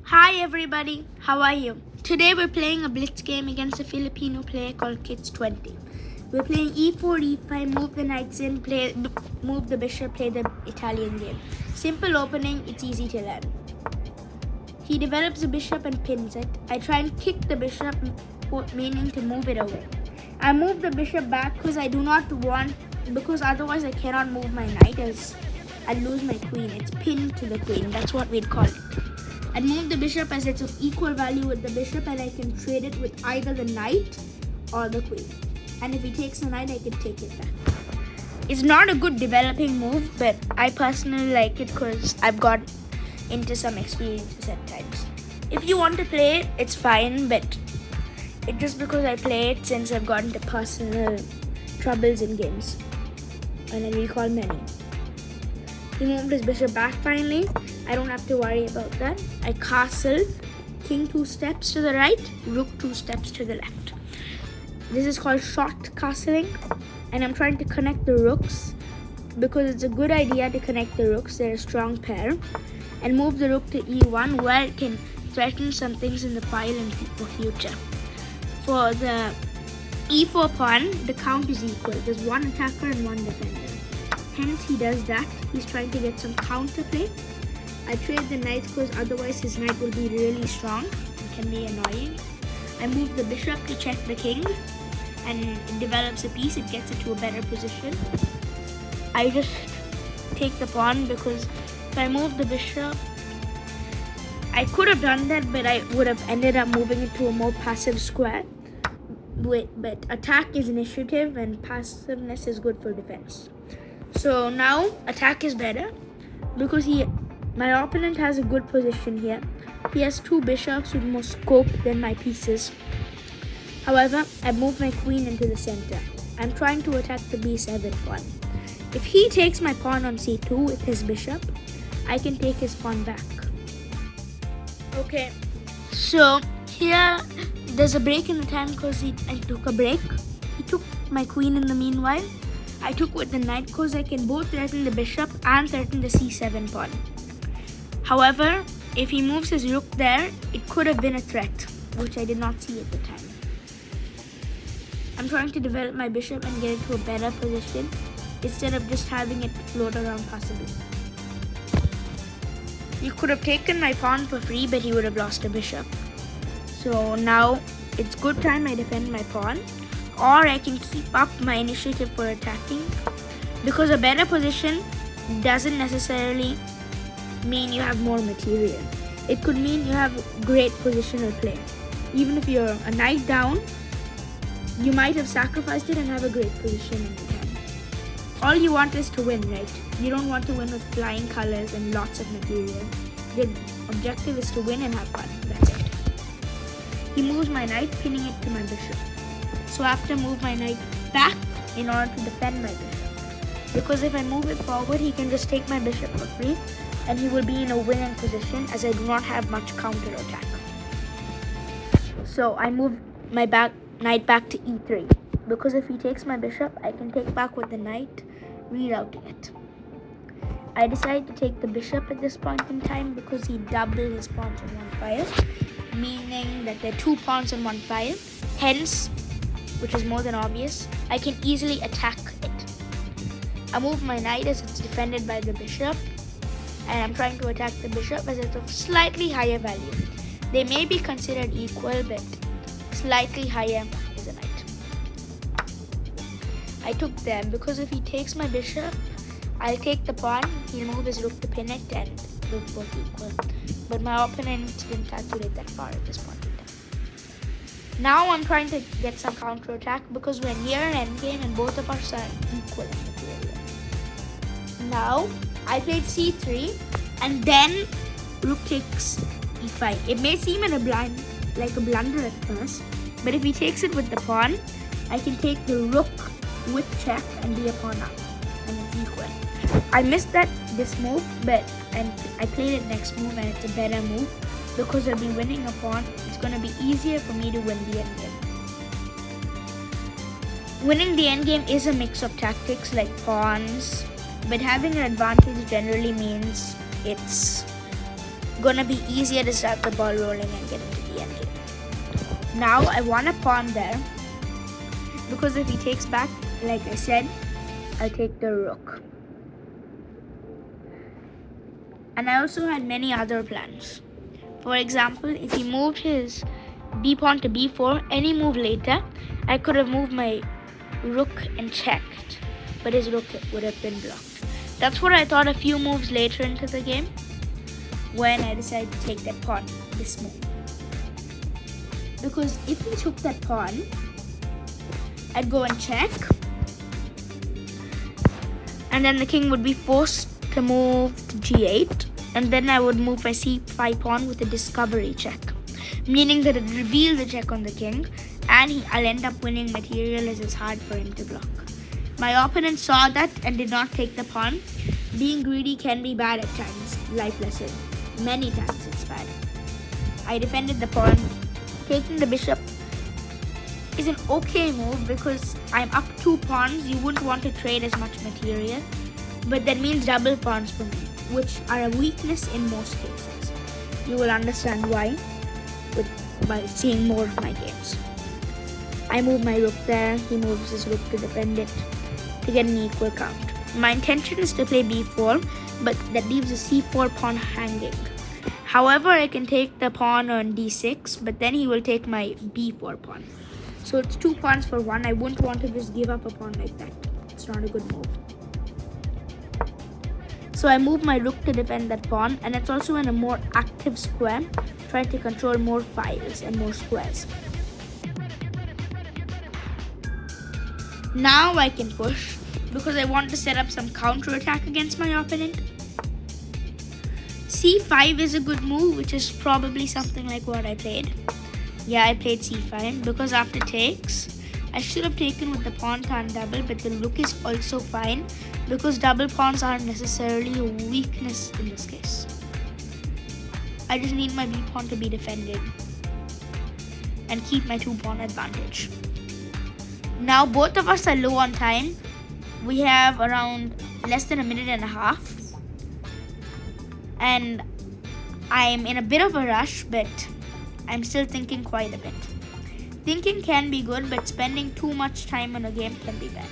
Hi everybody, how are you? Today we're playing a blitz game against a Filipino player called Kids 20. We're playing e4, e5, move the knights in, move the bishop, play the Italian game. Simple opening, it's easy to learn. He develops the bishop and pins it. I try and kick the bishop, meaning to move it away. I move the bishop back because otherwise I cannot move my knight as I lose my queen. It's pinned to the queen, that's what we'd call it. I'd move the bishop as it's of equal value with the bishop, and I can trade it with either the knight or the queen. And if he takes the knight, I can take it back. It's not a good developing move, but I personally like it because I've got into some experiences at times. If you want to play it, it's fine, but it's just because I play it since I've got into personal troubles in games. And I recall many. He moved his bishop back finally. I don't have to worry about that. I castle, king 2 steps to the right, rook 2 steps to the left. This is called short castling, and I'm trying to connect the rooks because it's a good idea to connect the rooks. They're a strong pair. And move the rook to e1 where it can threaten some things in the file in the future. For the e4 pawn, the count is equal. There's one attacker and one defender. Hence he does that. He's trying to get some counterplay. I trade the knight because otherwise his knight will be really strong and can be annoying. I move the bishop to check the king and it develops a piece. It gets it to a better position. I just take the pawn because if I move the bishop, I could have done that, but I would have ended up moving it to a more passive square. But attack is initiative and passiveness is good for defense. So now attack is better because my opponent has a good position here. He has 2 bishops with more scope than my pieces. However, I move my queen into the center. I'm trying to attack the b7 pawn. If he takes my pawn on c2 with his bishop, I can take his pawn back. Okay, so here there's a break in the time because I took a break. He took my queen in the meanwhile. I took with the knight because I can both threaten the bishop and threaten the c7 pawn. However, if he moves his rook there, it could have been a threat, which I did not see at the time. I'm trying to develop my bishop and get it to a better position instead of just having it float around passively. He could have taken my pawn for free, but he would have lost a bishop. So now it's good time I defend my pawn, or I can keep up my initiative for attacking, because a better position doesn't necessarily mean you have more material. It could mean you have great positional play. Even if you're a knight down, you might have sacrificed it and have a great position in the game. All you want is to win, right? You don't want to win with flying colors and lots of material. The objective is to win and have fun. That's it. He moves my knight, pinning it to my bishop. So I have to move my knight back in order to defend my bishop. Because if I move it forward, he can just take my bishop for free and he will be in a winning position as I do not have much counter attack. So I move my knight back to e3. Because if he takes my bishop, I can take back with the knight, rerouting it. I decide to take the bishop at this point in time because he doubled his pawns in one file, meaning that there are 2 pawns in one file. Hence, which is more than obvious, I can easily attack it. I move my knight as it's defended by the bishop, and I'm trying to attack the bishop as it's of slightly higher value. They may be considered equal, but slightly higher is a knight. I took them because if he takes my bishop, I'll take the pawn, he'll move his rook to pin it, and we're both equal. But my opponent didn't calculate that far at this point in time. Now I'm trying to get some counter attack because we're near an endgame and both of us are equal in material. Now I played c3 and then rook takes e5. It may seem like a blunder at first, but if he takes it with the pawn, I can take the rook with check and be a pawn up, and it's equal. I missed this move, but I played it next move and it's a better move because I'll be winning a pawn. It's going to be easier for me to win the endgame. Winning the endgame is a mix of tactics like pawns, but having an advantage generally means it's gonna be easier to start the ball rolling and get into the end game. Now I want a pawn there, because if he takes back, like I said, I'll take the rook. And I also had many other plans. For example, if he moved his b pawn to b4, any move later, I could have moved my rook and checked, but his rook would have been blocked. That's what I thought a few moves later into the game, when I decided to take that pawn, this move. Because if he took that pawn, I'd go and check, and then the king would be forced to move to g8, and then I would move my c5 pawn with a discovery check, meaning that it reveals the check on the king, and I'll end up winning material as it's hard for him to block. My opponent saw that and did not take the pawn. Being greedy can be bad at times, life lesson. Many times it's bad. I defended the pawn. Taking the bishop is an okay move because I'm up 2 pawns. You wouldn't want to trade as much material, but that means double pawns for me, which are a weakness in most cases. You will understand why by seeing more of my games. I move my rook there, he moves his rook to defend it to get an equal count. My intention is to play b4, but that leaves a c4 pawn hanging. However, I can take the pawn on d6, but then he will take my b4 pawn. So it's 2 pawns for 1. I wouldn't want to just give up a pawn like that. It's not a good move. So I move my rook to defend that pawn, and it's also in a more active square, trying to control more files and more squares. Now I can push, because I want to set up some counter attack against my opponent. c5 is a good move, which is probably something like what I played. Yeah, I played c5 because after takes, I should have taken with the pawn can't double, but the rook is also fine because double pawns aren't necessarily a weakness in this case. I just need my b pawn to be defended and keep my 2 pawn advantage. Now both of us are low on time. We have around less than a minute and a half. And I'm in a bit of a rush, but I'm still thinking quite a bit. Thinking can be good, but spending too much time on a game can be bad.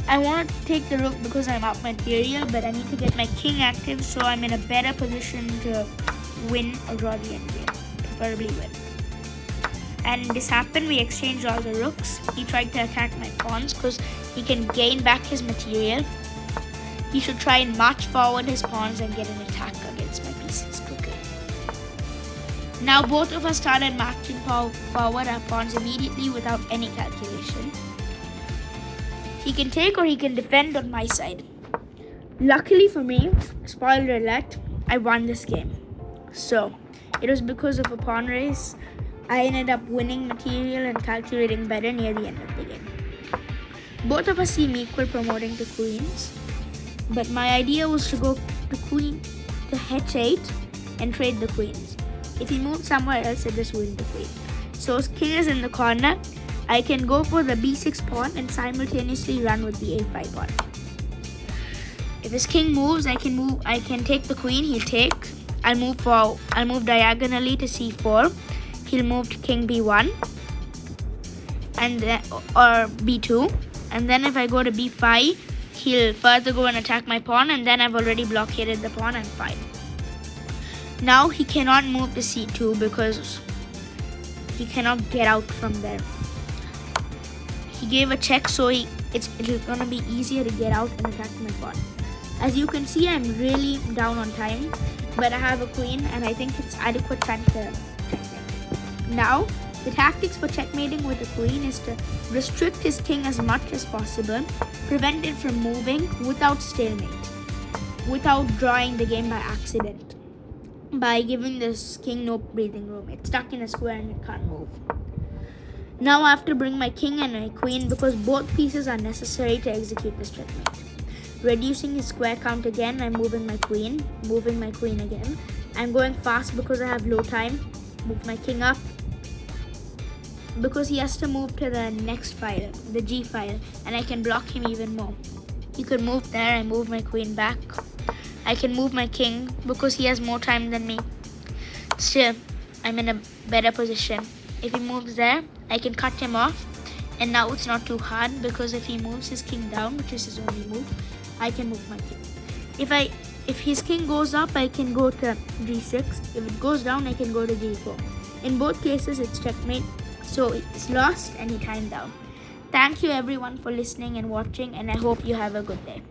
I want to take the rook because I'm up material, but I need to get my king active so I'm in a better position to win or draw the endgame, preferably win. And this happened, we exchanged all the rooks. He tried to attack my pawns because he can gain back his material. He should try and march forward his pawns and get an attack against my pieces quickly. Now both of us started marching forward our pawns immediately without any calculation. He can take or he can defend on my side. Luckily for me, spoiler alert, I won this game. So it was because of a pawn race. I ended up winning material and calculating better near the end of the game. Both of us seem equal promoting to queens, but my idea was to go to queen to h8 and trade the queens. If he moved somewhere else, I just win the queen. So his king is in the corner. I can go for the b6 pawn and simultaneously run with the a5 pawn. If his king moves, I can take the queen, he'll take. I'll move diagonally to c4. He'll move to king b1 and then, or b2, and then if I go to b5, he'll further go and attack my pawn, and then I've already blockaded the pawn and fine. Now he cannot move to c2 because he cannot get out from there. He gave a check, so it's gonna be easier to get out and attack my pawn. As you can see, I'm really down on time, but I have a queen and I think it's adequate time to checkmate. Now, the tactics for checkmating with the queen is to restrict his king as much as possible, prevent it from moving without stalemate, without drawing the game by accident, by giving this king no breathing room. It's stuck in a square and it can't move. Now I have to bring my king and my queen because both pieces are necessary to execute this checkmate. Reducing his square count again, I'm moving my queen again. I'm going fast because I have low time. Move my king up because he has to move to the next file, the G file, and I can block him even more. He could move there, I move my queen back, I can move my king because he has more time than me. Still, I'm in a better position. If he moves there, I can cut him off. And now it's not too hard because if he moves his king down, which is his only move, I can move my king. If his king goes up, I can go to g6. If it goes down, I can go to g4. In both cases, it's checkmate. So it's lost and he timed down. Thank you everyone for listening and watching, and I hope you have a good day.